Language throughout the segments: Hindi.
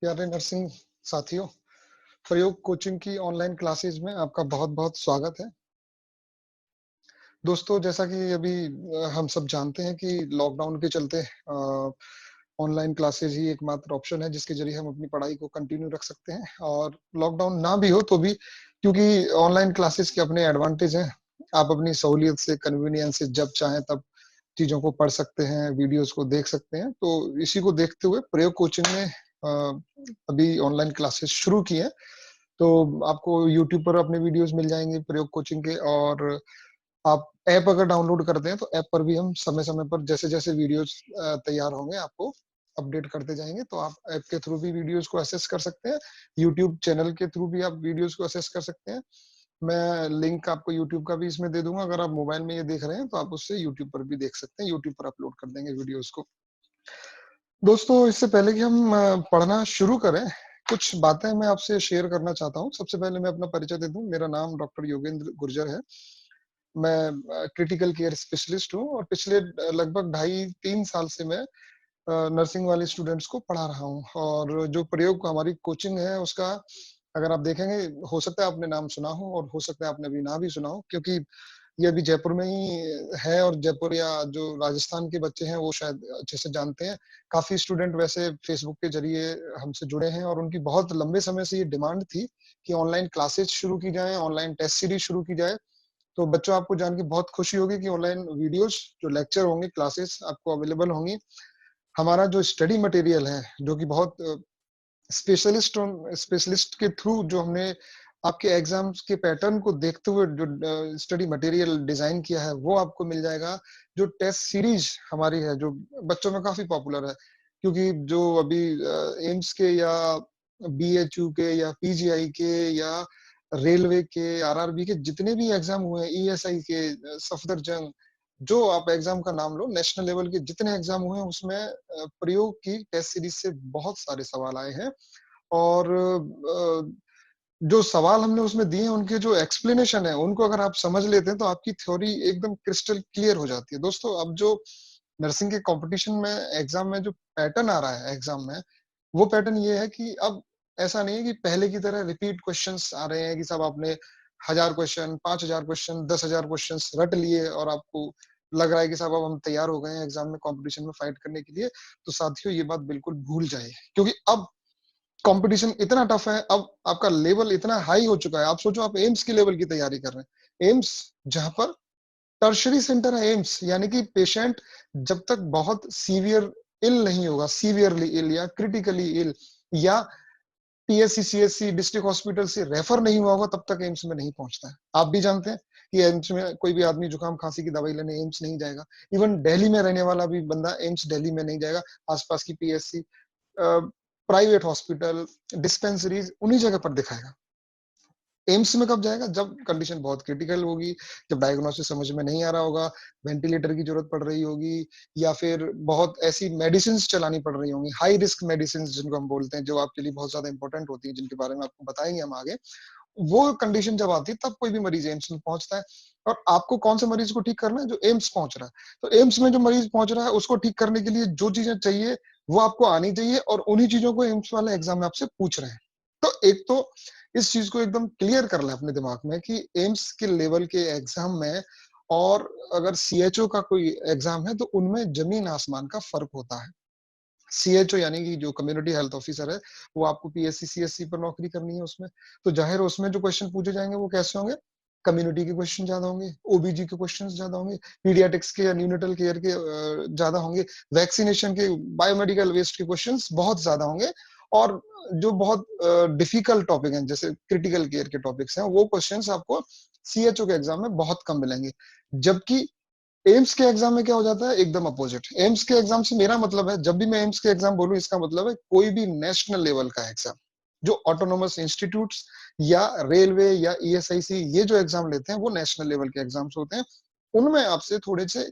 प्यारे नर्सिंग साथियों, प्रयोग कोचिंग की ऑनलाइन क्लासेज में आपका बहुत-बहुत स्वागत है। दोस्तों, जैसा कि अभी हम सब जानते हैं कि लॉकडाउन के चलते ऑनलाइन क्लासेज ही एकमात्र ऑप्शन है जिसके ज़रिए हम अपनी पढ़ाई को कंटिन्यू रख सकते हैं और लॉकडाउन ना भी हो तो भी क्योंकि ऑनलाइन क्लासेज के अपने एडवांटेज हैं। आप अपनी सहूलियत से, कन्वीनियंस से जब चाहें तब चीज़ों को पढ़ सकते हैं, वीडियोज़ को देख सकते हैं। तो इसी को देखते हुए प्रयोग कोचिंग ने अभी ऑनलाइन क्लासेस शुरू की हैं। तो आपको यूट्यूब पर अपने वीडियोज़ मिल जाएँगे प्रयोग कोचिंग के और आप ऐप अगर डाउनलोड करते हैं, तो ऐप पर भी हम समय-समय पर जैसे-जैसे वीडियोज़ तैयार होंगे, आपको अपडेट करते जाएँगे। तो आप ऐप के थ्रू भी वीडियोज़ को एक्सेस कर सकते हैं। यूट्यूब चैनल के थ्रू भी आप वीडियोज़ को एक्सेस कर सकते हैं। मैं लिंक आपको यूट्यूब का भी इसमें दे दूँगा। अगर आप मोबाइल में ये देख रहे हैं, तो आप उससे यूट्यूब पर भी देख सकते हैं। यूट्यूब पर अपलोड कर देंगे वीडियोज़ को। दोस्तों, इससे पहले कि हम पढ़ना शुरू करें, कुछ बातें मैं आपसे शेयर करना चाहता हूँ। सबसे पहले मैं अपना परिचय दे दूँ। मेरा नाम डॉक्टर योगेंद्र गुर्जर है। मैं क्रिटिकल केयर स्पेशलिस्ट हूँ और पिछले लगभग ढाई 3 साल से मैं नर्सिंग वाले स्टूडेंट्स को पढ़ा रहा हूँ और जो प्रयोग हमारी कोचिंग है उसका अगर आप देखेंगे हो सकता है आपने नाम सुना हो और हो सकता है आपने अभी ना भी सुना हो क्योंकि ये अभी जयपुर में ही है और जयपुर या जो राजस्थान के बच्चे हैं वो शायद अच्छे से जानते हैं। काफ़ी स्टूडेंट वैसे फेसबुक के ज़रिए हमसे जुड़े हैं और उनकी बहुत लंबे समय से ये डिमांड थी कि ऑनलाइन क्लासेस शुरू की जाएँ, ऑनलाइन टेस्ट सीरीज़ शुरू की जाए। तो बच्चों आपको जान के बहुत खुशी होगी कि ऑनलाइन वीडियोज़ जो लेक्चर होंगे, क्लासेस आपको अवेलेबल होंगी। हमारा जो स्टडी मटेरियल है, जो कि बहुत स्पेशलिस्ट के थ्रू जो हमने आपके एग्ज़ाम्स के पैटर्न को देखते हुए जो स्टडी मटेरियल डिज़ाइन किया है, वो आपको मिल जाएगा। जो टेस्ट सीरीज़ हमारी है, जो बच्चों में काफ़ी पॉपुलर है, क्योंकि जो अभी एम्स के या बीएचयू के या पीजीआई के या रेलवे के, आरआरबी के जितने भी एग्ज़ाम हुए हैं, ईएसआई के, सफदरजंग, जो आप एग्ज़ाम का नाम लो, नेशनल लेवल के जितने एग्ज़ाम हुए हैं, उसमें प्रयोग की टेस्ट सीरीज़ से बहुत सारे सवाल आए हैं और जो सवाल हमने उसमें दिए हैं, उनके जो एक्सप्लेनेशन है, उनको अगर आप समझ लेते हैं, तो आपकी थ्योरी एकदम क्रिस्टल क्लियर हो जाती है। दोस्तों, अब जो नर्सिंग के कॉम्पिटिशन में एग्ज़ाम में जो पैटर्न आ रहा है एग्ज़ाम में, वो पैटर्न ये है कि अब ऐसा नहीं है कि पहले की तरह रिपीट क्वेश्चन्स आ रहे हैं कि साहब आपने 1000 क्वेश्चन, 5000 क्वेश्चन, 10,000 क्वेश्चन्स रट लिए और आपको लग रहा है कि साहब अब हम तैयार हो गए हैं एग्ज़ाम में कॉम्पिटिशन में फाइट करने के लिए। तो साथियों, ये बात बिल्कुल भूल जाइए क्योंकि अब कॉम्पिटिशन इतना टफ है, अब आपका लेवल इतना हाई हो चुका है। आप सोचो आप एम्स के लेवल की तैयारी कर रहे हैं। एम्स जहाँ पर टर्शियरी सेंटर है एम्स, यानी कि पेशेंट जब तक बहुत सीवियर इल नहीं होगा, सीवियरली इल या क्रिटिकली इल या पीएससी, सीएससी, डिस्ट्रिक्ट हॉस्पिटल से रेफर नहीं हुआ होगा, तब तक एम्स में नहीं पहुँचता है। आप भी जानते हैं कि एम्स में कोई भी आदमी जुकाम-खाँसी की दवाई लेने एम्स नहीं जाएगा। इवन दिल्ली में रहने वाला भी बंदा एम्स दिल्ली में नहीं जाएगा, आस-पास की पीएससी प्राइवेट हॉस्पिटल, डिस्पेंसरीज़ उन्हीं जगह पर दिखाएगा। एम्स में कब जाएगा? जब कंडीशन बहुत क्रिटिकल होगी, जब डायग्नोसिस समझ में नहीं आ रहा होगा, वेंटिलेटर की ज़रूरत पड़ रही होगी या फिर बहुत ऐसी मेडिसिन्स चलानी पड़ रही होंगी, हाई रिस्क मेडिसिन्स जिनको हम बोलते हैं, जो आपके लिए बहुत ज़्यादा इम्पोर्टेंट होती हैं, जिनके बारे में आपको बताएँगे हम आगे। वो कंडीशन जब आती है, तब कोई भी मरीज़ एम्स में पहुँचता है और आपको कौन से मरीज़ को ठीक करना है? जो एम्स पहुँच रहा है। तो एम्स में जो मरीज़ पहुँच रहा है, उसको ठीक करने के लिए जो चीज़ें चाहिए, वो आपको आनी चाहिए और उन्हीं चीज़ों को एम्स वाले एग्ज़ाम में आपसे पूछ रहे हैं। तो एक तो इस चीज़ को एकदम क्लियर कर लें अपने दिमाग में कि एम्स के लेवल के एग्ज़ाम में और अगर सीएचओ का कोई एग्ज़ाम है, तो उनमें ज़मीन-आसमान का फ़र्क होता है। सीएचओ यानी कि जो कम्युनिटी हेल्थ ऑफिसर है, वो आपको पीएससी, सीएससी पर नौकरी करनी है उसमें। तो ज़ाहिर है उसमें जो क्वेश्चन पूछे जाएँगे वो कैसे होंगे? कम्युनिटी के क्वेश्चन ज़्यादा होंगे, ओबीजी के क्वेश्चन्स ज़्यादा होंगे, पीडियाट्रिक्स के या न्यूनेटल केयर के ज़्यादा होंगे, वैक्सिनेशन के, बायोमेडिकल वेस्ट के क्वेश्चन्स बहुत ज़्यादा होंगे और जो बहुत डिफिकल्ट टॉपिक हैं, जैसे क्रिटिकल केयर के टॉपिक्स हैं, वो क्वेश्चन्स आपको सीएचओ के एग्ज़ाम में बहुत कम मिलेंगे। जबकि एम्स के एग्जाम में क्या हो जाता है एकदम अपोजिट। एम्स के एग्जाम से मेरा मतलब है जब भी मैं एम्स के एग्जाम बोलूँ इसका मतलब है कोई भी नेशनल लेवल का एग्जाम। जो ऑटोनोमस इंस्टीट्यूट्स या रेलवे या ईएसआईसी ये जो एग्जाम लेते हैं वो नेशनल लेवल के एग्जाम्स होते हैं। उनमें आपसे थोड़े से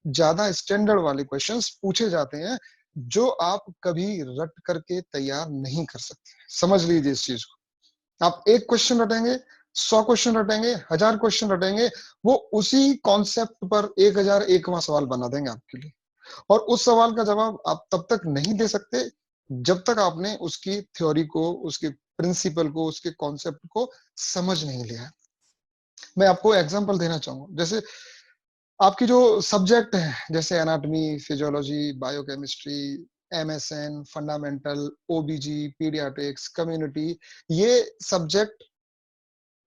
ज़्यादा स्टैंडर्ड वाले क्वेश्चन्स पूछे जाते हैं जो आप कभी रट करके तैयार नहीं कर सकते। समझ लीजिए इस चीज़ को। आप 1 क्वेश्चन रटेंगे, 100 क्वेश्चन रटेंगे, 1000 क्वेश्चन रटेंगे, वो उसी कॉन्सेप्ट पर 1001वां सवाल बना देंगे आपके लिए और उस सवाल का जवाब आप तब तक नहीं दे सकते, जब तक आपने उसकी थ्योरी को, उसके प्रिंसिपल को, उसके कॉन्सेप्ट को समझ नहीं लिया है। मैं आपको एग्जांपल देना चाहूंगा, जैसे आपकी जो सब्जेक्ट है, जैसे anatomy, physiology, biochemistry, MSN, fundamental, ओबीजी, paediatrics, community, ये सब्जेक्ट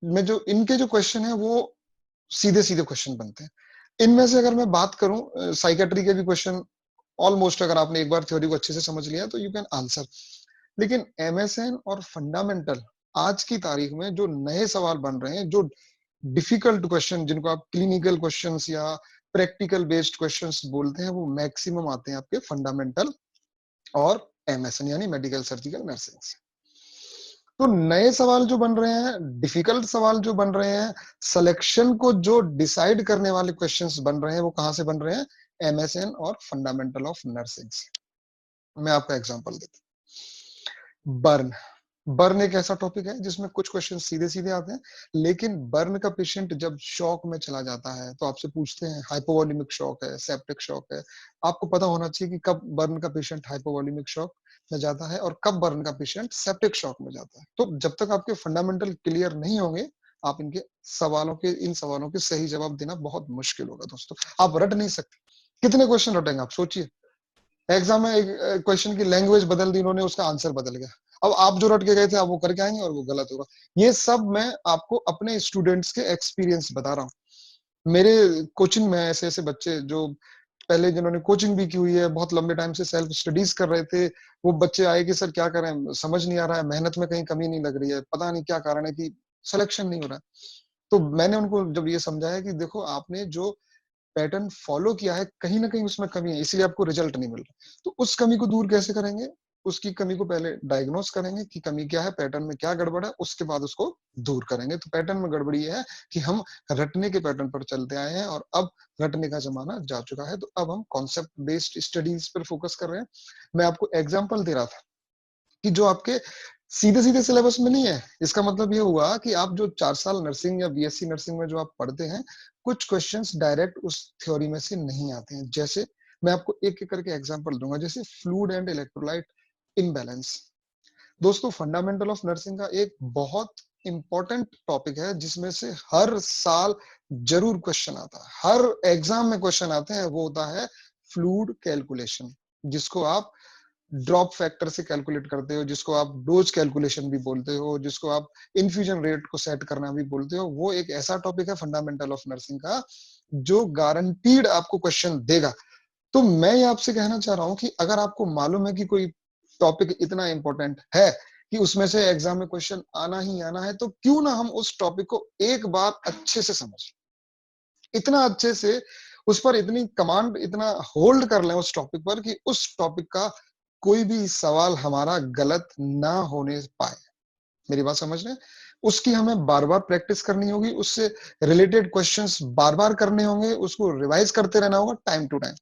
में जो इनके जो क्वेश्चन है वो सीधे-सीधे क्वेश्चन बनते हैं। इनमें से अगर मैं बात करूं, साइकियाट्री के भी क्वेश्चन ऑलमोस्ट, अगर आपने एक बार थ्योरी को अच्छे से समझ लिया तो यू कैन आंसर। लेकिन एमएसएन और फंडामेंटल आज की तारीख में जो नए सवाल बन रहे हैं, जो डिफिकल्ट क्वेश्चन जिनको आप क्लिनिकल क्वेश्चंस या प्रैक्टिकल बेस्ड क्वेश्चंस बोलते हैं, वो मैक्सिमम आते हैं आपके फंडामेंटल और एमएसएन यानी मेडिकल सर्जिकल नर्सिंग से। तो नए सवाल जो बन रहे हैं, डिफिकल्ट सवाल जो बन रहे हैं, सिलेक्शन को जो डिसाइड करने वाले क्वेश्चंस बन रहे हैं, वो कहां से बन रहे हैं? एमएसएन और फंडामेंटल ऑफ नर्सिंग से। मैं आपको एग्जांपल देता हूं। बर्न बर्न एक ऐसा टॉपिक है जिसमें कुछ क्वेश्चन सीधे सीधे आते हैं, लेकिन बर्न का पेशेंट जब शॉक में चला जाता है तो आपसे पूछते हैं हाइपोवोल्यूमिक शॉक है, सेप्टिक शॉक है। आपको पता होना चाहिए कि कब बर्न का पेशेंट हाइपोवोल्यूमिक शॉक में जाता है और कब बर्न का पेशेंट सेप्टिक शॉक में जाता है। तो जब तक आपके फंडामेंटल क्लियर नहीं होंगे, आप इन सवालों के सही जवाब देना बहुत मुश्किल होगा दोस्तों। आप रट नहीं सकते। कितने क्वेश्चन रटेंगे आप? सोचिए, एग्जाम में एक क्वेश्चन की लैंग्वेज बदल दी उन्होंने, उसका आंसर बदल गया। अब आप जो रट के गए थे आप वो करके आएंगे और वो गलत होगा। ये सब मैं आपको अपने स्टूडेंट्स के एक्सपीरियंस बता रहा हूँ। मेरे कोचिंग में ऐसे ऐसे बच्चे जो पहले जिन्होंने कोचिंग भी की हुई है, बहुत लंबे टाइम से सेल्फ स्टडीज कर रहे थे, वो बच्चे आए कि सर क्या करें, समझ नहीं आ रहा है, मेहनत में कहीं कमी नहीं लग रही है, पता नहीं क्या कारण है कि सिलेक्शन नहीं हो रहा है। तो मैंने उनको जब ये समझाया कि देखो, आपने जो पैटर्न फॉलो किया है, कहीं ना कहीं उसमें कमी है, इसलिए आपको रिजल्ट नहीं मिल रहा। तो उस कमी को दूर कैसे करेंगे? उसकी कमी को पहले डायग्नोस करेंगे कि कमी क्या है, पैटर्न में क्या गड़बड़ है, उसके बाद उसको दूर करेंगे। तो पैटर्न में गड़बड़ी है कि हम रटने के पैटर्न पर चलते आए हैं और अब रटने का जमाना जा चुका है, तो अब हम कॉन्सेप्ट बेस्ड स्टडीज पर फोकस कर रहे हैं। मैं आपको एग्जाम्पल दे रहा था कि जो आपके सीधे सीधे सिलेबस में नहीं है, इसका मतलब ये हुआ कि आप जो 4 साल नर्सिंग या बीएससी नर्सिंग में जो आप पढ़ते हैं, कुछ क्वेश्चंस डायरेक्ट उस थ्योरी में से नहीं आते हैं। जैसे मैं आपको एक एक करके एग्जांपल दूंगा, जैसे फ्लूइड एंड इलेक्ट्रोलाइट इम्बैलेंस। दोस्तों, फंडामेंटल ऑफ नर्सिंग का एक बहुत इंपॉर्टेंट टॉपिक है जिसमें से हर साल जरूर क्वेश्चन आता है, हर एग्जाम में क्वेश्चन आते हैं। वो होता है फ्लूइड कैलकुलेशन, जिसको आप ड्रॉप फैक्टर से कैलकुलेट करते हो, जिसको आप डोज कैलकुलेशन भी बोलते हो, जिसको आप इन्फ्यूजन रेट को सेट करना भी बोलते हो। वो एक ऐसा टॉपिक है फंडामेंटल ऑफ नर्सिंग का जो गारंटीड आपको क्वेश्चन देगा। तो मैं ये आपसे कहना चाह रहा हूं कि अगर आपको मालूम है कि कोई टॉपिक इतना इंपॉर्टेंट है कि उसमें से एग्जाम में क्वेश्चन आना ही आना है, तो क्यों ना हम उस टॉपिक को एक बार अच्छे से समझ, इतना अच्छे से उस पर इतनी कमांड, इतना होल्ड कर लें उस टॉपिक पर कि उस टॉपिक का कोई भी सवाल हमारा गलत ना होने पाए। मेरी बात समझ रहे हैं? उसकी हमें बार बार प्रैक्टिस करनी होगी, उससे रिलेटेड क्वेश्चंस बार बार करने होंगे, उसको रिवाइज करते रहना होगा टाइम टू टाइम।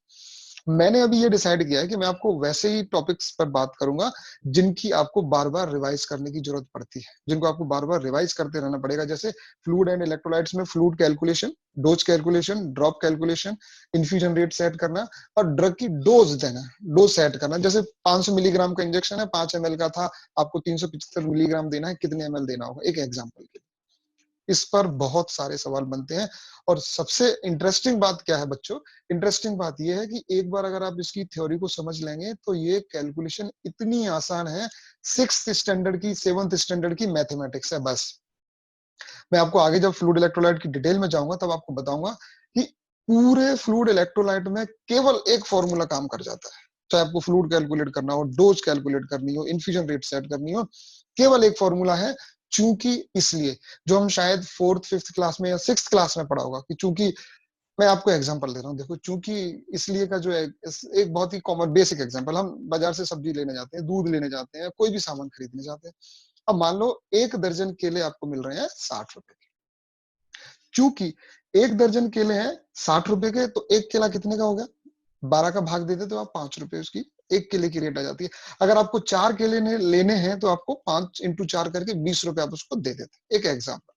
मैंने अभी ये डिसाइड किया है कि मैं आपको वैसे ही टॉपिक्स पर बात करूंगा जिनकी आपको बार बार रिवाइज करने की जरूरत पड़ती है, जिनको आपको बार बार रिवाइज करते रहना पड़ेगा। जैसे फ्लूइड एंड इलेक्ट्रोलाइट्स में fluid calculation, dose calculation, drop calculation, infusion rate set करना और ड्रग की डोज देना, डोज सेट करना। जैसे 500 मिलीग्राम का इंजेक्शन है, 5 ml का था, आपको 375 मिलीग्राम देना है, कितने ml देना होगा, एक एग्जाम्पल के। इस पर बहुत सारे सवाल बनते हैं। और सबसे इंटरेस्टिंग बात क्या है बच्चों? इंटरेस्टिंग बात यह है कि एक बार अगर आप इसकी थ्योरी को समझ लेंगे तो ये कैलकुलेशन इतनी आसान है, 6th स्टैंडर्ड की, 7th स्टैंडर्ड की मैथमेटिक्स है बस। मैं आपको आगे जब फ्लूइड इलेक्ट्रोलाइट की डिटेल में जाऊंगा तब आपको बताऊंगा कि पूरे फ्लूइड इलेक्ट्रोलाइट में केवल एक फॉर्मूला काम कर जाता है। चाहे आपको फ्लूइड कैलकुलेट करना हो, डोज कैलकुलेट करनी हो, इन्फ्यूजन रेट सेट करनी हो, केवल एक फॉर्मूला है। चूंकि इसलिए, जो हम शायद 4th 5th क्लास में या 6th क्लास में पढ़ा होगा, कि चूंकि, मैं आपको एग्जांपल दे रहा हूँ, देखो, चूंकि इसलिए का जो है, एक बहुत ही कॉमन बेसिक एग्जांपल, हम बाजार से सब्जी लेने जाते हैं, दूध लेने जाते हैं, कोई भी सामान खरीदने जाते हैं। अब मान लो 1 दर्जन केले आपको मिल रहे हैं 60 रुपए के। चूंकि 1 दर्जन केले हैं 60 रुपए के, तो एक केला कितने का हो गया? 12 का भाग देते तो आप 5 रुपए उसकी एक केले की रेट आ जाती है। अगर आपको 4 केले लेने हैं तो आपको 5 × 4 करके 20 रुपए आप उसको दे देते। एक एग्जाम्पल।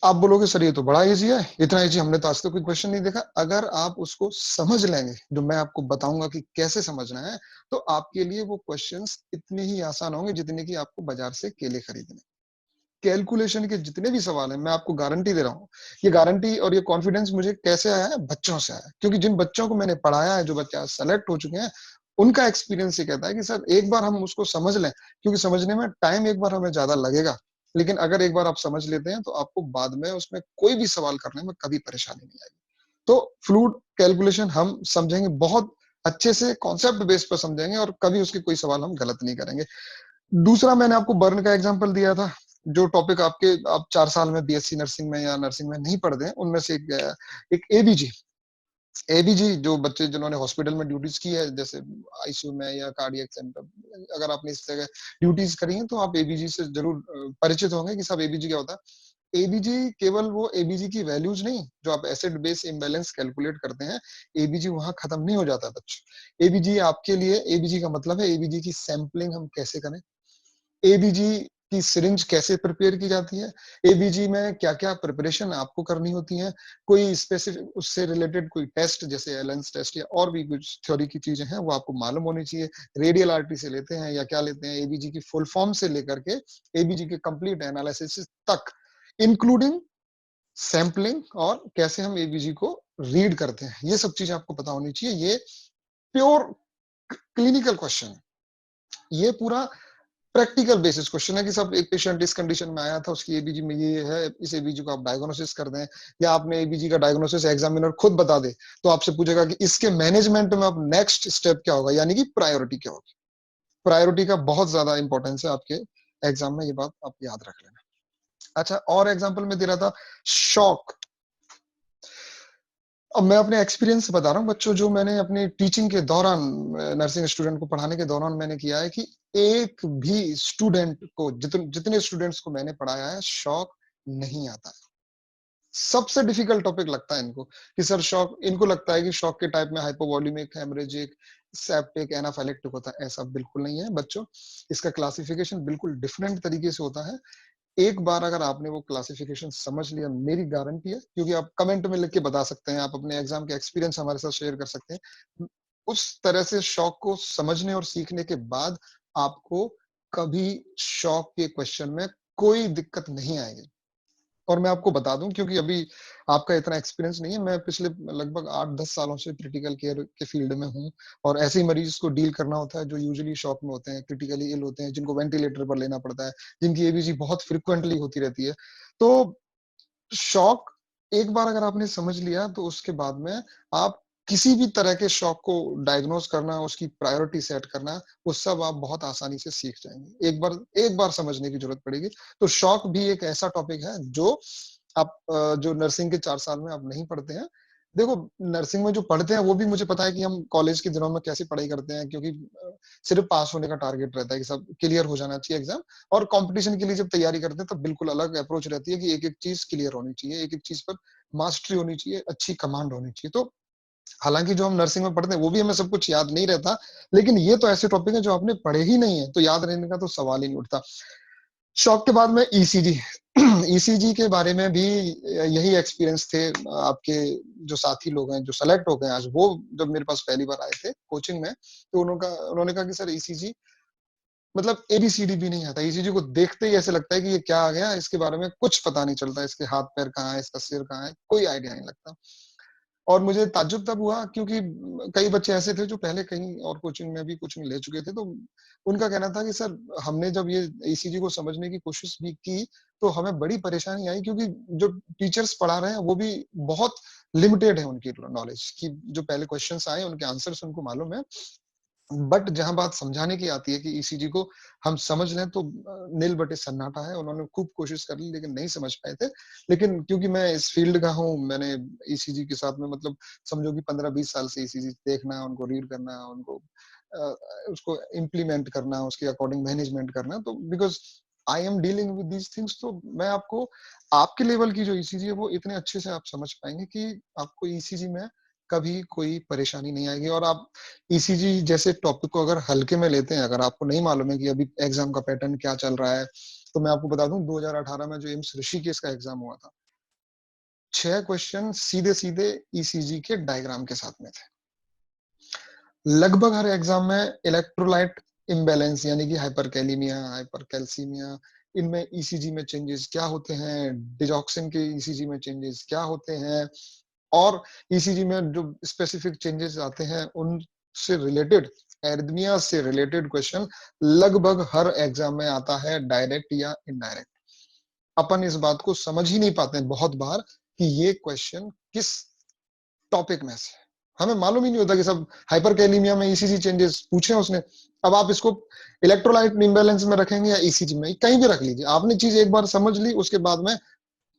आप बोलोगे सर ये तो बड़ा ईज़ी है, इतना ईज़ी हमने तो आज तक कोई क्वेश्चन नहीं देखा। अगर आप उसको समझ लेंगे, जो मैं आपको बताऊँगा कि कैसे समझना है, तो आपके लिए वो क्वेश्चन्स इतने ही आसान होंगे जितने कि आपको बाज़ार से केले खरीदने। कैलकुलेशन के जितने भी सवाल हैं, मैं आपको गारंटी दे रहा हूँ। ये गारंटी और ये कॉन्फिडेंस मुझे कैसे आया है? बच्चों से आया है। क्योंकि जिन बच्चों को मैंने पढ़ाया है, जो बच्चे आज सेलेक्ट हो चुके हैं, उनका एक्सपीरियंस ये कहता है कि सर एक बार हम उसको समझ लें, क्योंकि समझने में टाइम एक बार हमें ज़्यादा लगेगा। लेकिन अगर एक बार आप समझ लेते हैं, तो आपको बाद में उसमें कोई भी सवाल करने में कभी परेशानी नहीं आएगी। तो फ्लूइड कैलकुलेशन हम समझेंगे बहुत अच्छे से कॉन्सेप्ट बेस पर समझेंगे और कभी उसके कोई सवाल हम गलत नहीं करेंगे। दूसरा मैंने आपको बर्न का एग्जांपल दिया था, जो टॉपिक आपके आप 4 साल में बीएससी नर्सिंग में या नर्सिंग में नहीं पढ़ते हैं, उनमें से एक एबीजी। एबीजी जो बच्चे जिन्होंने हॉस्पिटल में ड्यूटीज़ की है, जैसे आईसीयू में या कार्डियक सेंटर, अगर आपने इस जगह ड्यूटीज़ करी हैं, तो आप एबीजी से ज़रूर परिचित होंगे कि साहब एबीजी क्या होता है। एबीजी केवल वो एबीजी की वैल्यूज़ नहीं, जो आप एसिड बेस इम्बैलेंस कैलकुलेट करते हैं, एबीजी वहाँ खत्म नहीं हो जाता बच्चों। एबीजी आपके लिए एबीजी का मतलब है एबीजी की सैंपलिंग हम कैसे करें, एबीजी की सिरिंज कैसे प्रिपेयर की जाती है, एबीजी में क्या-क्या प्रिपरेशन आपको करनी होती है, कोई स्पेसिफिक उससे रिलेटेड कोई टेस्ट जैसे एलेन्स टेस्ट या और भी कुछ थ्योरी की चीज़ें हैं, वो आपको मालूम होनी चाहिए। रेडियल आर्टरी से लेते हैं या क्या लेते हैं, एबीजी की फुल फॉर्म से लेकर के एबीजी के कंप्लीट एनालिसिस तक, इंक्लूडिंग सैंपलिंग और कैसे हम एबीजी को रीड करते हैं, ये सब चीज़ें आपको पता होनी चाहिए। ये प्योर क्लिनिकल क्वेश्चन है। ये पूरा प्रैक्टिकल बेसिस क्वेश्चन है कि सब एक पेशेंट इस कंडीशन में आया था, उसकी एबीजी में ये है, इस एबीजी को आप डायग्नोसिस कर दें या आपने एबीजी का डायग्नोसिस एग्जामिनर खुद बता दे, तो आपसे पूछेगा कि इसके मैनेजमेंट में अब नेक्स्ट स्टेप क्या होगा, यानी कि प्रायोरिटी क्या होगी। प्रायोरिटी का बहुत ज़्यादा इंपॉर्टेंस है आपके एग्जाम में, ये बात आप याद रख लेना। अच्छा, और एग्जांपल मैं दे रहा था शॉक। अब मैं अपने एक्सपीरियंस से बता रहा हूँ बच्चों, जो मैंने अपनी टीचिंग के दौरान नर्सिंग स्टूडेंट को पढ़ाने के दौरान मैंने किया है कि एक भी स्टूडेंट को जितने स्टूडेंट्स को मैंने पढ़ाया है शौक नहीं आता है। सबसे डिफिकल्ट टॉपिक लगता है इनको कि सर शॉक, इनको लगता है कि शॉक के टाइप में हाइपोवॉल्यूमिक, हेमरेजिक, सेप्टिक, एनाफाइलेक्टिक होता है। ऐसा बिल्कुल नहीं है बच्चों। इसका क्लासिफिकेशन बिल्कुल डिफरेंट तरीके से होता है। एक बार अगर आपने वो क्लासिफिकेशन समझ लिया, मेरी गारंटी है, क्योंकि आप कमेंट में लिख के बता सकते हैं, आप अपने एग्जाम के एक्सपीरियंस हमारे साथ शेयर कर सकते हैं। उस तरह से शौक को समझने और सीखने के बाद आपको कभी शौक के क्वेश्चन में कोई दिक्कत नहीं आएगी। और मैं आपको बता दूं, क्योंकि अभी आपका इतना एक्सपीरियंस नहीं है, मैं पिछले लगभग 8-10 सालों से क्रिटिकल केयर के फील्ड में हूँ और ऐसे ही मरीज को डील करना होता है जो यूजुअली शॉक में होते हैं, क्रिटिकली इल होते हैं, जिनको वेंटिलेटर पर लेना पड़ता है, जिनकी एबीजी बहुत फ्रीक्वेंटली होती रहती है। तो शॉक एक बार अगर आपने समझ लिया, तो उसके बाद में आप किसी भी तरह के शॉक को डायग्नोज करना, उसकी प्रायोरिटी सेट करना, वो सब आप बहुत आसानी से सीख जाएँगे। एक बार समझने की ज़रूरत पड़ेगी। तो शॉक भी एक ऐसा टॉपिक है जो आप जो नर्सिंग के 4 साल में आप नहीं पढ़ते हैं। देखो, नर्सिंग में जो पढ़ते हैं वो भी मुझे पता है कि हम कॉलेज के दिनों में कैसी पढ़ाई करते हैं, क्योंकि सिर्फ़ पास होने का टारगेट रहता है कि सब क्लियर हो जाना चाहिए एग्ज़ाम। और कॉम्पिटिशन के लिए जब तैयारी करते हैं तब बिल्कुल अलग अप्रोच रहती है कि एक-एक चीज़ क्लियर होनी चाहिए, एक-एक चीज़ पर मास्टरी होनी चाहिए, अच्छी कमांड होनी चाहिए। तो हालाँकि जो हम नर्सिंग में पढ़ते हैं वो भी हमें सब कुछ याद नहीं रहता, लेकिन ये तो ऐसे टॉपिक है जो आपने पढ़े ही नहीं है, तो याद रहने का तो सवाल ही नहीं उठता। शॉक के बाद में ईसीजी। ईसीजी के बारे में भी यही एक्सपीरियंस थे। आपके जो साथी लोग हैं, जो सेलेक्ट हो गए आज, वो जब मेरे पास पहली बार आए थे कोचिंग में, तो उन्होंने कहा कि सर ईसीजी मतलब एबीसीडी भी नहीं आता। ईसीजी को देखते ही ऐसे लगता है कि ये क्या आ गया, इसके बारे में कुछ पता नहीं चलता, इसके हाथ-पैर कहाँ है, इसका सिर कहाँ है, कोई आइडिया नहीं लगता। और मुझे ताज्जुब तब हुआ, क्योंकि कई बच्चे ऐसे थे जो पहले कहीं और कोचिंग में भी कोचिंग ले चुके थे, तो उनका कहना था कि सर हमने जब ये ईसीजी को समझने की कोशिश भी की, तो हमें बड़ी परेशानी आई, क्योंकि जो टीचर्स पढ़ा रहे हैं वो भी बहुत लिमिटेड है उनकी नॉलेज कि जो पहले क्वेश्चंस आए उनके आंसर्स उनको मालूम है, बट जहाँ बात समझाने की आती है कि ईसीजी को हम समझ लें, तो नील बटे सन्नाटा है। उन्होंने खूब कोशिश कर ली लेकिन नहीं समझ पाए थे। लेकिन क्योंकि मैं इस फील्ड का हूँ, मैंने ईसीजी के साथ में मतलब समझो कि 15-20 साल से ईसीजी देखना, उनको रीड करना, उनको अ, उसको इम्प्लीमेंट करना, उसके अकॉर्डिंग मैनेजमेंट करना, तो because I am dealing with these things, तो मैं आपको आपके लेवल की जो ईसीजी है वो इतने अच्छे से आप समझ पाएँगे कि आपको ईसीजी में कभी कोई परेशानी नहीं आएगी। और आप ईसीजी जैसे टॉपिक को अगर हल्के में लेते हैं, अगर आपको नहीं मालूम है कि अभी एग्ज़ाम का पैटर्न क्या चल रहा है, तो मैं आपको बता दूँ 2018 में जो एम्स ऋषिकेश का एग्ज़ाम हुआ था, 6 क्वेश्चन सीधे-सीधे ईसीजी के डायग्राम के साथ में थे। लगभग हर एग्जाम में इलेक्ट्रोलाइट इम्बैलेंस यानी कि हाइपरकैलेमिया, हाइपरकैल्सीमिया, इनमें ईसीजी में चेंजेस क्या होते हैं, डिजॉक्सिन के ईसीजी में चेंजेस क्या होते हैं, और ईसीजी में जो स्पेसिफिक चेंजेस आते हैं उनसे रिलेटेड, एरिथमिया से रिलेटेड क्वेश्चन लगभग हर एग्जाम में आता है, डायरेक्ट या इनडायरेक्ट। अपन इस बात को समझ ही नहीं पाते हैं बहुत बार कि ये क्वेश्चन किस टॉपिक में से। हमें मालूम ही नहीं होता कि सब हाइपरकैलेमिया में ईसीजी चेंजेस पूछे हैं उसने। अब आप इसको इलेक्ट्रोलाइट इम्बैलेंस में रखेंगे या ईसीजी में, कहीं भी रख लीजिए। आपने चीज एक बार समझ ली, उसके बाद में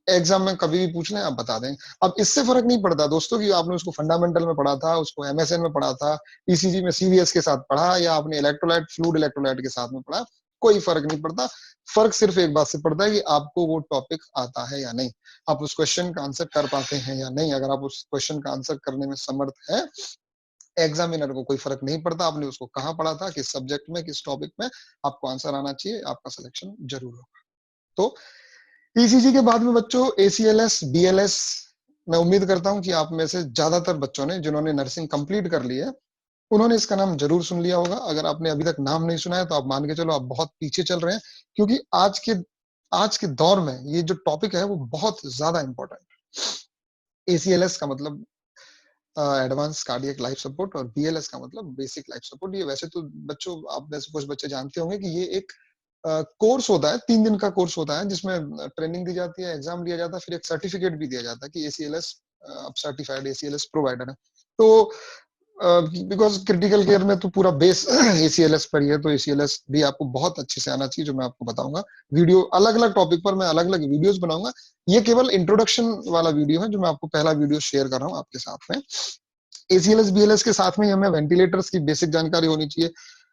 एग्जाम में कभी भी पूछ लें, आप बता दें। अब इससे फर्क नहीं पड़ता दोस्तों कि आपने उसको फंडामेंटल में पढ़ा था, उसको एमएसएन में पढ़ा था, ईसीजी में सीवीएस के साथ पढ़ा, या आपने इलेक्ट्रोलाइट फ्लूइड इलेक्ट्रोलाइट के साथ में पढ़ा, कोई फर्क नहीं पड़ता। फर्क सिर्फ एक बात से पड़ता है कि आपको वो टॉपिक आता है या नहीं, आप उस क्वेश्चन का आंसर कर पाते हैं या नहीं। अगर आप उस क्वेश्चन का आंसर करने में समर्थ हैं, एग्जामिनर को कोई फर्क नहीं पड़ता आपने उसको कहाँ पढ़ा था, किस सब्जेक्ट में, किस टॉपिक में, आपको आंसर आना चाहिए, आपका सिलेक्शन जरूर होगा। तो ईसीजी के बाद में बच्चों एसीएलएस, बीएलएस, मैं उम्मीद करता हूं कि आप में से ज्यादातर बच्चों ने, जिन्होंने नर्सिंग कंप्लीट कर ली है, उन्होंने इसका नाम जरूर सुन लिया होगा। अगर आपने अभी तक नाम नहीं सुना है तो आप मान के चलो आप बहुत पीछे चल रहे हैं, क्योंकि आज के दौर में ये जो टॉपिक है वो बहुत ज्यादा इंपॉर्टेंट है। एसीएलएस का मतलब एडवांस कार्डियक लाइफ सपोर्ट, और बीएलएस का मतलब बेसिक लाइफ सपोर्ट। ये वैसे तो बच्चों, आप में से कुछ बच्चे जानते होंगे कि ये एक कोर्स होता है, 3 दिन का कोर्स होता है, जिसमें ट्रेनिंग दी जाती है, एग्जाम लिया जाता है, फिर एक सर्टिफिकेट भी दिया जाता है कि एसीएलएस, आप सर्टिफाइड एसीएलएस प्रोवाइडर है। तो बिकॉज क्रिटिकल केयर में तो पूरा बेस एसीएलएस पर ही है, तो एसीएलएस भी आपको बहुत अच्छे से आना चाहिए, जो मैं आपको बताऊंगा। वीडियो अलग अलग टॉपिक पर मैं अलग अलग वीडियोस बनाऊंगा। ये केवल इंट्रोडक्शन वाला वीडियो है जो मैं आपको पहला वीडियो शेयर कर रहा हूँ आपके साथ में। एसीएलएस बीएलएस के साथ में हमें वेंटिलेटर्स की बेसिक जानकारी होनी चाहिए।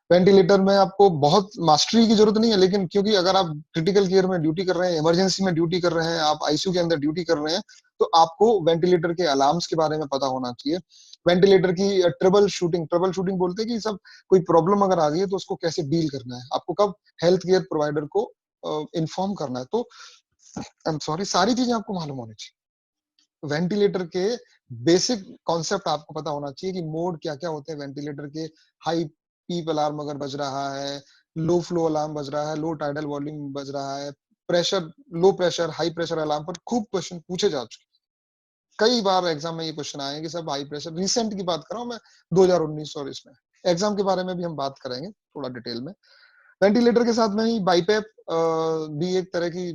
वेंटिलेटर में आपको बहुत मास्टरी की जरूरत नहीं है, लेकिन क्योंकि अगर आप क्रिटिकल केयर में ड्यूटी कर रहे हैं, इमरजेंसी में ड्यूटी कर रहे हैं, आप आईसीयू के अंदर ड्यूटी कर रहे हैं, तो आपको वेंटिलेटर के अलार्म्स के बारे में पता होना चाहिए। वेंटिलेटर की ट्रबल शूटिंग बोलते हैं कि सब कोई प्रॉब्लम अगर आ गई है तो उसको कैसे डील करना है, आपको कब हेल्थ केयर प्रोवाइडर को इन्फॉर्म करना है। तो आई एम सॉरी, सारी चीजें आपको मालूम होनी चाहिए। वेंटिलेटर के बेसिक कॉन्सेप्ट आपको पता होना चाहिए कि मोड क्या क्या होते हैं वेंटिलेटर के। हाई पीप अलार्म अगर बज रहा है, लो फ्लो अलार्म बज रहा है, लो टाइडल वॉल्यूम बज रहा है, pressure, low pressure, high pressure alarm पर खूब क्वेश्चन पूछे जा चुके। कई बार एग्जाम में ये क्वेश्चन आए कि सब हाई प्रेशर, रिसेंट की बात कर रहा हूँ मैं, 2019 और इसमें एग्जाम के बारे में भी हम बात करेंगे थोड़ा डिटेल में। वेंटिलेटर के साथ में ही बाईपेप भी एक तरह की,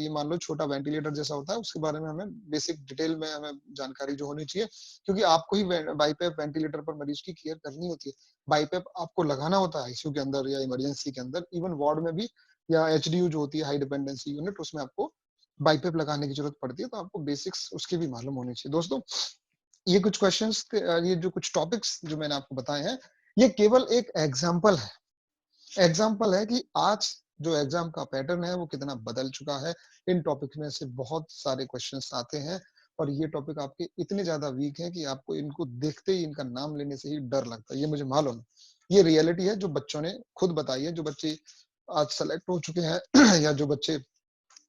ये मान लो छोटा वेंटिलेटर जैसा होता है, उसके बारे में हमें बेसिक डिटेल में हमें जानकारी जो होनी चाहिए, क्योंकि आपको ही बाईपेप वेंटिलेटर पर मरीज की केयर करनी होती है। बाईपेप आपको लगाना होता है आईसीयू के अंदर या इमरजेंसी के अंदर, इवन वार्ड में भी, या एचडीयू जो होती है हाई डिपेंडेंसी यूनिट, उसमें आपको बाईपेप लगाने की जरूरत पड़ती है। तो आपको बेसिक्स उसके भी मालूम होने चाहिए दोस्तों। ये कुछ क्वेश्चंस, ये जो कुछ टॉपिक्स जो मैंने आपको बताए हैं, ये केवल एक एग्जाम्पल है कि आज जो एग्जाम का पैटर्न है वो कितना बदल चुका है। इन टॉपिक में से बहुत सारे क्वेश्चंस आते हैं, और ये टॉपिक आपके इतने ज्यादा वीक हैं कि आपको इनको देखते ही, इनका नाम लेने से ही डर लगता है। ये मुझे मालूम है, ये रियलिटी है जो बच्चों ने खुद बताई है। जो बच्चे आज सेलेक्ट हो चुके हैं या जो बच्चे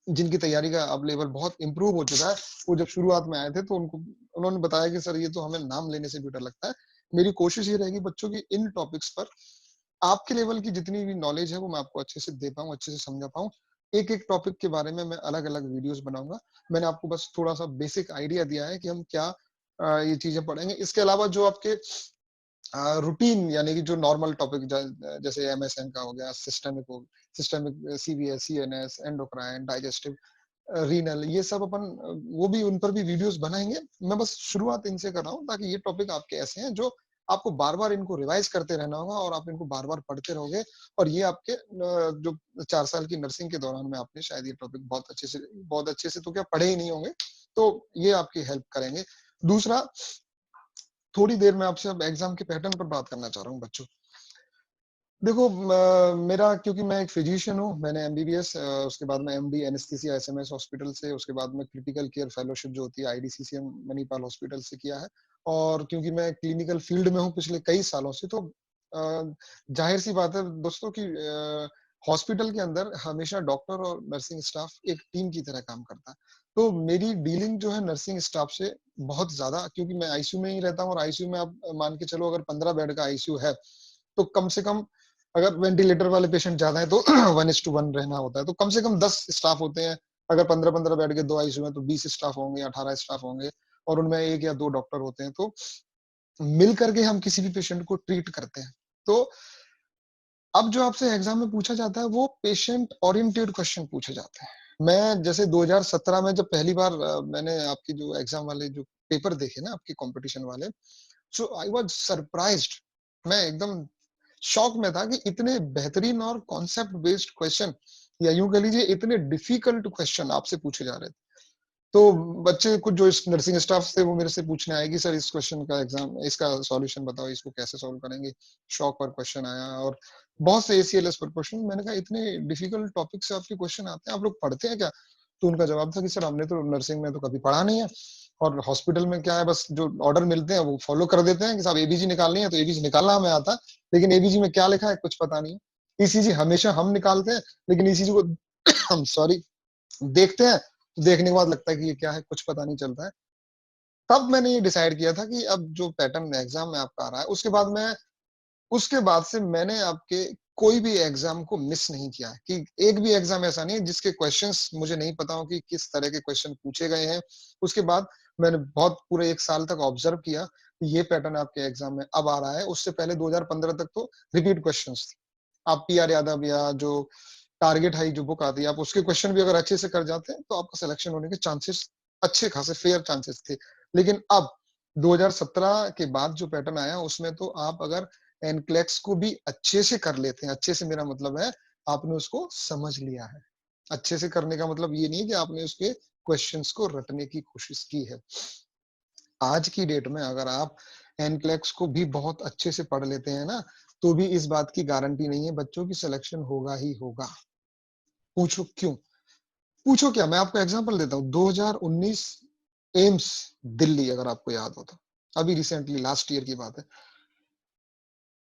जिनकी तैयारी का अब लेवल बहुत इंप्रूव हो चुका है, वो जब शुरुआत में आए थे तो उन्होंने बताया कि सर ये तो हमें नाम लेने से भी डर लगता है। मेरी कोशिश ये रहेगी बच्चों की इन टॉपिक्स पर आपके लेवल की जितनी भी नॉलेज है वो मैं आपको अच्छे से दे पाऊँ, अच्छे से समझा पाऊँ। एक-एक टॉपिक के बारे में मैं अलग-अलग वीडियोस बनाऊँगा। मैंने आपको बस थोड़ा-सा बेसिक आइडिया दिया है कि हम क्या ये चीज़ें पढ़ेंगे। इसके अलावा जो आपके रूटीन यानी कि जो नॉर्मल टॉपिक जैसे एमएसएन का हो गया, systemic CVS, CNS, endocrine, digestive, renal, ये सब अपन वो भी, उन पर भी वीडियोस बनाएंगे। मैं बस शुरुआत इनसे कर रहा हूँ ताकि ये टॉपिक आपके ऐसे हैं जो आपको बार बार इनको रिवाइज करते रहना होगा, और आप इनको बार बार पढ़ते रहोगे। और ये आपके जो 4 साल की नर्सिंग के दौरान में आपने शायद ये टॉपिक बहुत अच्छे से तो क्या पढ़े ही नहीं होंगे, तो ये आपकी हेल्प करेंगे। दूसरा, थोड़ी देर में आपसे अब एग्जाम के पैटर्न पर बात करना चाह रहा हूँ बच्चों। देखो, मेरा, क्योंकि मैं एक फिजिशियन हूँ, मैंने एमबीबीएस, उसके बाद में एमडी एनेस्थीसिया एसएमएस हॉस्पिटल से, उसके बाद में क्रिटिकल केयर फेलोशिप जो होती है आईडीसीसीएम मणिपाल हॉस्पिटल से किया है। और क्योंकि मैं क्लिनिकल फील्ड में हूँ पिछले कई सालों से, तो जाहिर सी बात है दोस्तों कि हॉस्पिटल के अंदर हमेशा डॉक्टर और नर्सिंग स्टाफ एक टीम की तरह काम करता है। तो मेरी डीलिंग जो है नर्सिंग स्टाफ से बहुत ज्यादा, क्योंकि मैं आईसीयू में ही रहता हूँ, और आईसीयू में आप मान के चलो अगर 15 बेड का आईसीयू है, तो कम से कम, अगर वेंटिलेटर वाले पेशेंट ज्यादा है तो 1:1 रहना होता है, तो कम से कम 10 स्टाफ होते हैं। अगर 15-15 बेड के 2 आईसीयू में, तो 20 स्टाफ होंगे, 18 स्टाफ होंगे, और उनमें 1 या 2 डॉक्टर होते हैं। तो मिल करके हम किसी भी पेशेंट को ट्रीट करते हैं। तो अब जो आपसे एग्जाम में पूछा जाता है वो पेशेंट ओरिएंटेड क्वेश्चन पूछे जाते हैं। मैं जैसे 2017 में जब पहली बार मैंने आपकी जो एग्जाम वाले जो पेपर देखे ना आपके कंपटीशन वाले, सो आई वाज सरप्राइज्ड। मैं एकदम शॉक में था कि इतने बेहतरीन और कॉन्सेप्ट बेस्ड क्वेश्चन, या यूं कह लीजिए इतने डिफिकल्ट क्वेश्चन आपसे पूछे जा रहे थे। तो बच्चे कुछ जो इस नर्सिंग स्टाफ थे वो मेरे से पूछने आए कि सर इस क्वेश्चन का एग्जाम, इसका सॉल्यूशन बताओ, इसको कैसे सॉल्व करेंगे। शॉक पर क्वेश्चन आया, और बहुत से एसीएलएस पर क्वेश्चन। मैंने कहा इतने डिफिकल्ट टॉपिक से आपके क्वेश्चन आते हैं, आप लोग पढ़ते हैं क्या? तो उनका जवाब था कि सर हमने तो नर्सिंग में तो कभी पढ़ा नहीं है, और हॉस्पिटल में क्या है, बस जो ऑर्डर मिलते हैं वो फॉलो कर देते हैं कि साहब एबीजी निकालनी है तो एबीजी निकालना हमें आता है, लेकिन एबीजी में क्या लिखा है कुछ पता नहीं है। ईसीजी हमेशा हम निकालते हैं, लेकिन ईसीजी को हम सॉरी देखते हैं, देखने के बाद लगता है कि ये क्या है, कुछ पता नहीं चलता है। तब मैंने ये डिसाइड किया था कि अब जो पैटर्न एग्जाम में आपका आ रहा है, उसके बाद से मैंने आपके कोई भी एग्जाम को मिस नहीं किया है, कि एक भी एग्जाम ऐसा नहीं है जिसके क्वेश्चंस मुझे नहीं पता हो कि किस तरह के क्वेश्चन पूछे गए हैं। उसके बाद मैंने बहुत पूरे 1 साल तक ऑब्जर्व किया कि ये पैटर्न आपके एग्जाम में अब आ रहा है। उससे पहले 2015 तक तो रिपीट क्वेश्चंस थे। आप पीआर यादव या जो टारगेट हाई जो बुक आती है, आप उसके क्वेश्चन भी अगर अच्छे से कर जाते हैं तो आपका सिलेक्शन होने के चांसेस अच्छे खासे फेयर चांसेस थे। लेकिन अब 2017 के बाद जो पैटर्न आया उसमें तो आप अगर एनक्लेक्स को भी अच्छे से कर लेते हैं, अच्छे से मेरा मतलब है आपने उसको समझ लिया है। अच्छे से करने का मतलब ये नहीं है कि आपने उसके क्वेश्चंस को रटने की कोशिश की है। आज की डेट में अगर आप एनक्लेक्स को भी बहुत अच्छे से पढ़ लेते हैं ना, तो भी इस बात की गारंटी नहीं है बच्चों की सिलेक्शन होगा ही होगा। पूछो क्यों? पूछो क्या, मैं आपको एग्जांपल देता हूँ। 2019 एम्स दिल्ली, अगर आपको याद हो तो, अभी रिसेंटली लास्ट ईयर की बात है।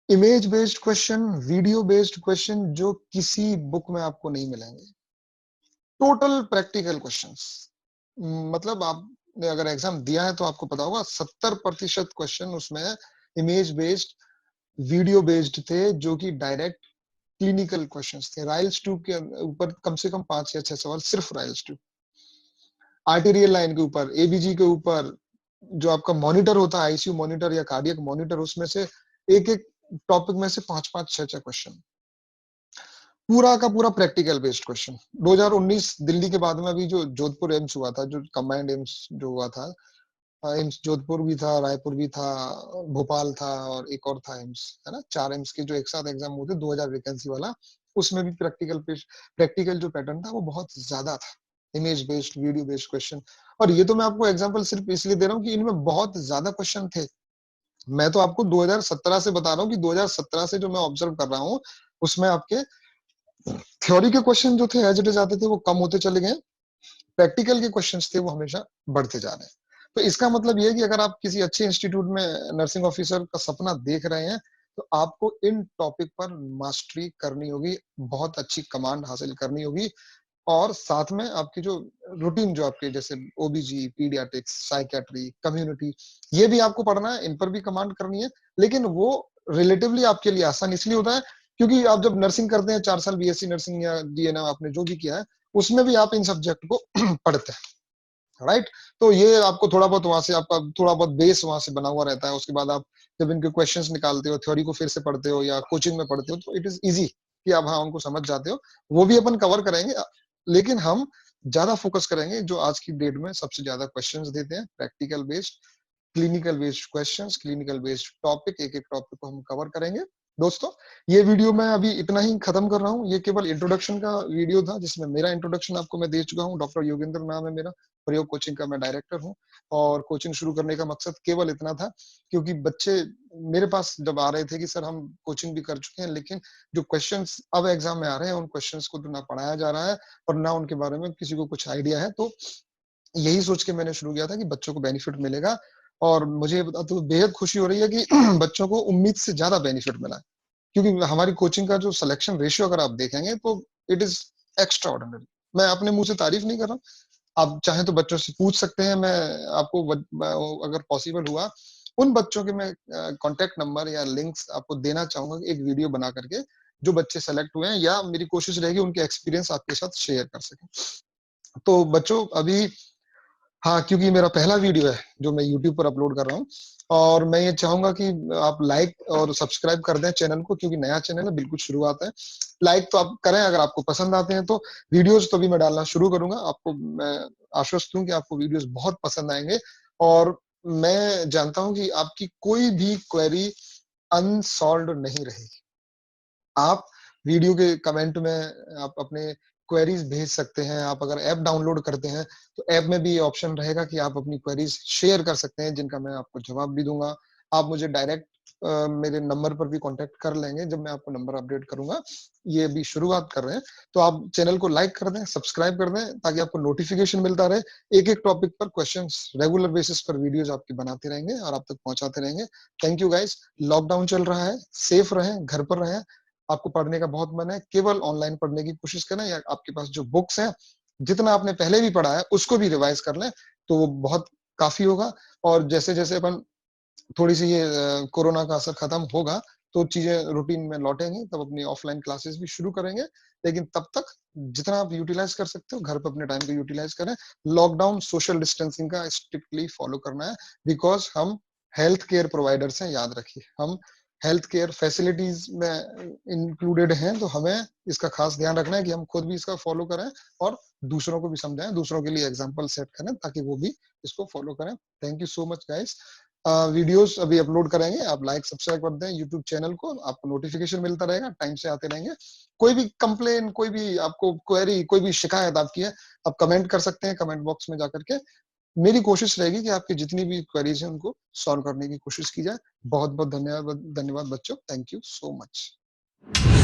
Image based question, video based question जो किसी बुक में आपको नहीं मिलेंगे। Total practical questions. मतलब आपने अगर एग्जाम दिया है तो आपको पता होगा 70% क्वेश्चन उसमें इमेज बेस्ड, वीडियो बेस्ड थे, जो कि डायरेक्ट क्लिनिकल क्वेश्चंस थे। राइल्स ट्यूब के ऊपर कम से कम 5 या 6 सवाल सिर्फ राइल्स ट्यूब, आर्टेरियल लाइन के ऊपर, एबीजी के ऊपर, जो आपका मॉनिटर होता है आईसीयू मॉनिटर या कार्डियक मॉनिटर, उसमें से एक एक टॉपिक में से 5-5 6-6 क्वेश्चन, पूरा का पूरा प्रैक्टिकल बेस्ड क्वेश्चन। 2019 दिल्ली के बाद में अभी जो जोधपुर एम्स हुआ था, जो कंबाइंड एम्स जो हुआ था, एम्स जोधपुर भी था, रायपुर भी था, भोपाल था, और एक और था एम्स, है ना, 4 एम्स के जो एक साथ एग्जाम हुए थे 2000 वैकेंसी वाला। उसमें भी प्रैक्टिकल जो पैटर्न था वो बहुत ज्यादा था, image based, video based question. और ये तो मैं आपको एग्जांपल सिर्फ इसलिए दे रहा हूँ कि इनमें बहुत ज्यादा क्वेश्चन थे। मैं तो आपको 2017 से बता रहा हूँ कि 2017 से जो मैं ऑब्जर्व कर रहा हूँ, उसमें आपके थ्योरी के क्वेश्चन जो थे एज इट इज आते थे वो कम होते चले गए, प्रैक्टिकल के क्वेश्चंस थे वो हमेशा बढ़ते जा रहे हैं। तो इसका मतलब ये है कि अगर आप किसी अच्छे इंस्टीट्यूट में नर्सिंग ऑफिसर का सपना देख रहे हैं, तो आपको इन टॉपिक पर मास्टरी करनी होगी, बहुत अच्छी कमांड हासिल करनी होगी, और साथ में आपकी जो रूटीन, जो आपके जैसे ओबीजी, पीडियाट्रिक्स, साइकेट्री, कम्युनिटी, ये भी आपको पढ़ना है, इन पर भी कमांड करनी है। लेकिन वो रिलेटिवली आपके लिए आसान इसलिए होता है क्योंकि आप जब नर्सिंग करते हैं 4 साल बीएससी नर्सिंग या डीएनएम आपने जो भी किया है, उसमें भी आप इन सब्जेक्ट को पढ़ते हैं, राइट। तो ये आपको थोड़ा बहुत वहां से, आपका थोड़ा बहुत बेस वहां से बना हुआ रहता है। उसके बाद आप जब इनके क्वेश्चंस निकालते हो, थ्योरी को फिर से पढ़ते हो या कोचिंग में पढ़ते हो, तो इट इज इजी कि आप हाँ उनको समझ जाते हो। वो भी अपन कवर करेंगे, लेकिन हम ज्यादा फोकस करेंगे जो आज की डेट में सबसे ज्यादा क्वेश्चंस देते हैं, practical based, clinical based questions, clinical based topic, एक एक टॉपिक को हम कवर करेंगे। दोस्तों, ये वीडियो मैं अभी इतना ही खत्म कर रहा हूँ। ये केवल इंट्रोडक्शन का वीडियो था, जिसमें मेरा इंट्रोडक्शन आपको मैं दे चुका हूँ। डॉक्टर योगेंद्र नाम है मेरा, प्रयोग कोचिंग का मैं डायरेक्टर हूँ। और कोचिंग शुरू करने का मकसद केवल इतना था, क्योंकि बच्चे मेरे पास जब आ रहे थे कि सर हम कोचिंग भी कर चुके हैं, लेकिन जो क्वेश्चंस अब एग्जाम में आ रहे हैं उन क्वेश्चंस को तो ना पढ़ाया जा रहा है और ना उनके बारे में किसी को कुछ आइडिया है। तो यही सोच के मैंने शुरू किया था कि बच्चों को बेनिफिट मिलेगा, और मुझे बताते हुए बेहद खुशी हो रही है कि बच्चों को उम्मीद से ज्यादा बेनिफिट मिला है। क्योंकि हमारी कोचिंग का जो सिलेक्शन रेशियो अगर आप देखेंगे तो इट इज एक्स्ट्रा ऑर्डिनरी। मैं अपने मुंह से तारीफ नहीं कर रहा हूँ, आप चाहें तो बच्चों से पूछ सकते हैं। मैं आपको अगर पॉसिबल हुआ उन बच्चों के मैं कॉन्टैक्ट नंबर या लिंक्स आपको देना चाहूँगा, एक वीडियो बना करके, जो बच्चे सेलेक्ट हुए हैं, या मेरी कोशिश रहेगी उनके एक्सपीरियंस आपके साथ शेयर कर सकें। तो बच्चों अभी हाँ, क्योंकि ये मेरा पहला वीडियो है जो मैं यूट्यूब पर अपलोड कर रहा हूँ, और मैं ये चाहूँगा कि आप लाइक और सब्सक्राइब कर दें चैनल को, क्योंकि नया चैनल है, बिल्कुल शुरुआत है। लाइक तो आप करें अगर आपको पसंद आते हैं तो। वीडियोज़ तो अभी मैं डालना शुरू करूँगा। आपको मैं आश्वस्त हूँ कि आपको वीडियोज़ बहुत पसंद आएँगे, और मैं जानता हूँ कि आपकी कोई भी क्वेरी अनसॉल्व्ड नहीं रहेगी। आप वीडियो के कमेंट में आप अपने क्वेरीज भेज सकते हैं। आप अगर ऐप डाउनलोड करते हैं, तो ऐप में भी ये ऑप्शन रहेगा कि आप अपनी क्वेरीज शेयर कर सकते हैं, जिनका मैं आपको जवाब भी दूँगा। आप मुझे डायरेक्ट मेरे नंबर पर भी कॉन्टैक्ट कर लेंगे जब मैं आपको नंबर अपडेट करूँगा। ये अभी शुरुआत कर रहे हैं, तो आप चैनल को लाइक कर दें, सब्सक्राइब कर दें, ताकि आपको नोटिफ़िकेशन मिलता रहे। एक-एक टॉपिक पर क्वेश्चंस रेगुलर बेसिस पर वीडियोज़ आपकी बनाते रहेंगे और आप तक पहुँचाते रहेंगे। Thank you guys. लॉकडाउन चल रहा है, सेफ रहें, घर पर रहें। आपको पढ़ने का बहुत मन है, केवल ऑनलाइन पढ़ने की कोशिश करें, या आपके पास जो बुक्स हैं, जितना आपने पहले भी पढ़ा है, उसको भी रिवाइज़ कर लें, तो वो बहुत काफ़ी होगा। और जैसे-जैसे अपन थोड़ी-सी ये कोरोना का असर खत्म होगा, तो चीज़ें रूटीन में लौटेंगी, तब अपनी ऑफलाइन क्लासेस भी शुरू करेंगे। लेकिन तब तक जितना आप यूटिलाइज़ कर सकते हो, घर पे अपने टाइम को यूटिलाइज़ करें। लॉकडाउन सोशल डिस्टेंसिंग का स्ट्रिक्टली फॉलो करना है, बिकॉज़ हम हेल्थ केयर प्रोवाइडर्स हैं, याद रखिए। हम हेल्थ केयर फैसिलिटीज़ में इंक्लूडेड हैं, तो हमें इसका खास ध्यान रखना है कि हम खुद भी इसका फॉलो करें, और दूसरों को भी समझाएँ, दूसरों के लिए एग्ज़ाम्पल सेट करें, ताकि वो भी इसको फॉलो करें। Thank you so much guys. Videos अभी अपलोड करेंगे, आप लाइक सब्सक्राइब कर दें यूट्यूब चैनल को, आपको नोटिफिकेशन मिलता रहेगा, टाइम से आते रहेंगे। कोई भी कंप्लेन, कोई भी आपको क्वेरी, कोई भी शिकायत आपकी है, आप कमेंट कर सकते हैं कमेंट बॉक्स में जाकर के। मेरी कोशिश रहेगी कि आपकी जितनी भी क्वेरीज हैं उनको सॉल्व करने की कोशिश की जाए। बहुत बहुत धन्यवाद, धन्यवाद बच्चों। Thank you so much.